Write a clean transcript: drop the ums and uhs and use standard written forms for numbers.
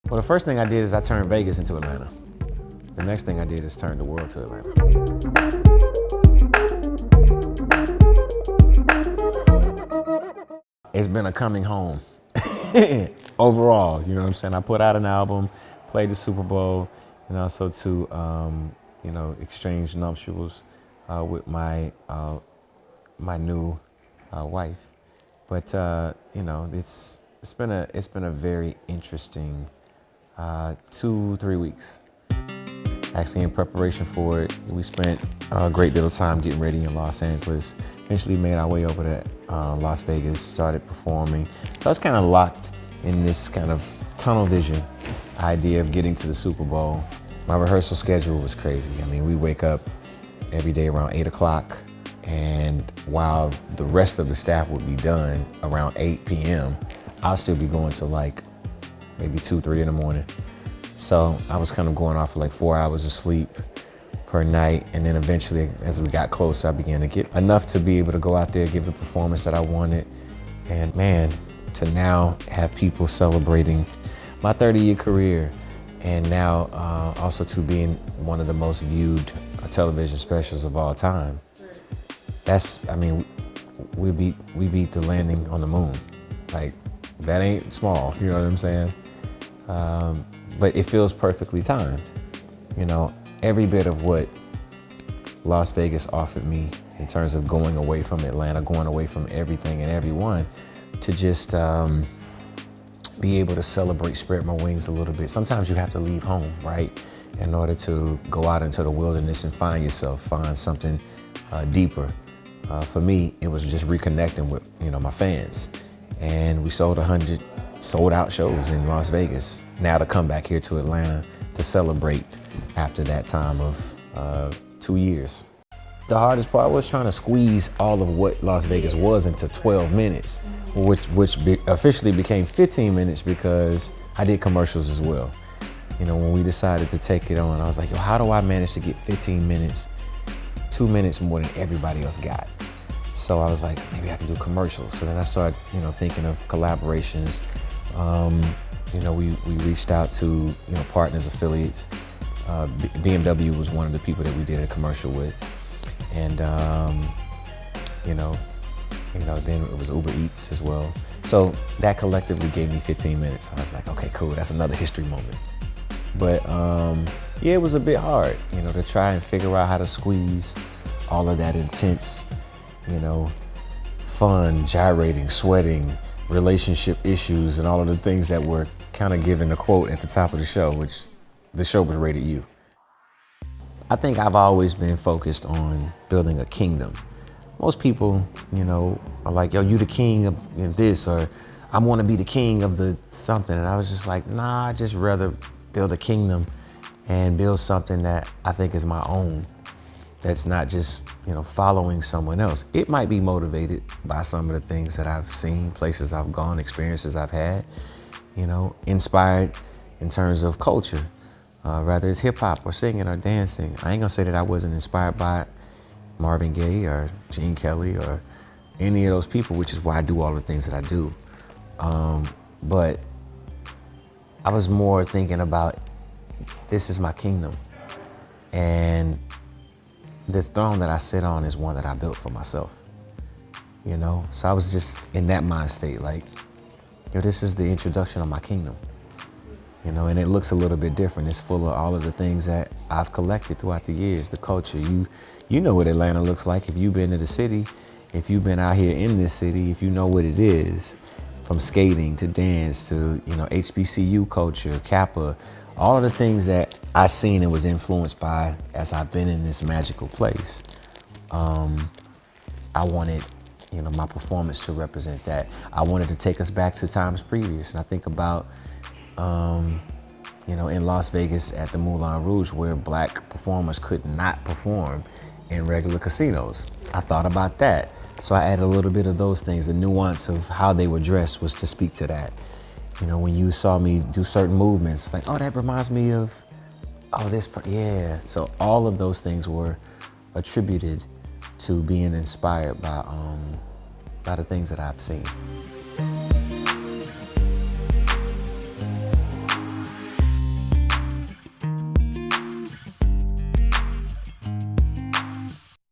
Well, the first thing I did is I turned Vegas into Atlanta. The next thing I did is turn the world to Atlanta. It's been a coming home overall, you know what I'm saying? I put out an album, played the Super Bowl, and also to, exchange nuptials with my new wife. But it's been a very interesting 2-3 weeks. Actually, in preparation for it, we spent a great deal of time getting ready in Los Angeles. Eventually made our way over to Las Vegas, started performing. So I was kind of locked in this kind of tunnel vision idea of getting to the Super Bowl. My rehearsal schedule was crazy. I mean, we wake up every day around 8 o'clock, and while the rest of the staff would be done around 8 p.m., I'll still be going to like maybe 2, 3 in the morning. So I was kind of going off for like 4 hours of sleep per night. And then eventually, as we got closer, I began to get enough to be able to go out there, give the performance that I wanted. And man, to now have people celebrating my 30-year career, and now also to being one of the most viewed television specials of all time. We beat the landing on the moon. Like, that ain't small, you know what I'm saying? But it feels perfectly timed. You know, every bit of what Las Vegas offered me in terms of going away from Atlanta, going away from everything and everyone, to just be able to celebrate, spread my wings a little bit. Sometimes you have to leave home, right? In order to go out into the wilderness and find yourself, find something deeper. For me, it was just reconnecting with, my fans. And we sold 100 sold-out shows in Las Vegas. Now to come back here to Atlanta to celebrate after that time of 2 years. The hardest part was trying to squeeze all of what Las Vegas was into 12 minutes, which officially became 15 minutes because I did commercials as well. When we decided to take it on, I was like, how do I manage to get 15 minutes, 2 minutes more than everybody else got? So I was like, maybe I can do commercials. So then I started, thinking of collaborations. We reached out to, partners, affiliates. BMW was one of the people that we did a commercial with. And, then it was Uber Eats as well. So that collectively gave me 15 minutes. I was like, okay, cool, that's another history moment. But it was a bit hard, to try and figure out how to squeeze all of that intense, fun, gyrating, sweating, relationship issues, and all of the things that were kind of given a quote at the top of the show, which the show was rated U. I think I've always been focused on building a kingdom. Most people, are like, yo, you the king of this, or I want to be the king of the something. And I was just like, nah, I'd just rather build a kingdom and build something that I think is my own. That's not just, following someone else. It might be motivated by some of the things that I've seen, places I've gone, experiences I've had, inspired in terms of culture, whether it's hip hop or singing or dancing. I ain't gonna say that I wasn't inspired by Marvin Gaye or Gene Kelly or any of those people, which is why I do all the things that I do. But I was more thinking about, this is my kingdom. And the throne that I sit on is one that I built for myself, So I was just in that mind state, like, this is the introduction of my kingdom, and it looks a little bit different. It's full of all of the things that I've collected throughout the years, the culture. You know what Atlanta looks like if you've been to the city, if you've been out here in this city, if you know what it is, from skating to dance to, HBCU culture, Kappa, all of the things that I seen and was influenced by as I've been in this magical place. I wanted, my performance to represent that. I wanted to take us back to times previous. And I think about, in Las Vegas at the Moulin Rouge, where Black performers could not perform in regular casinos. I thought about that. So I added a little bit of those things. The nuance of how they were dressed was to speak to that. When you saw me do certain movements, it's like, oh, that reminds me of, yeah. So all of those things were attributed to being inspired by the things that I've seen.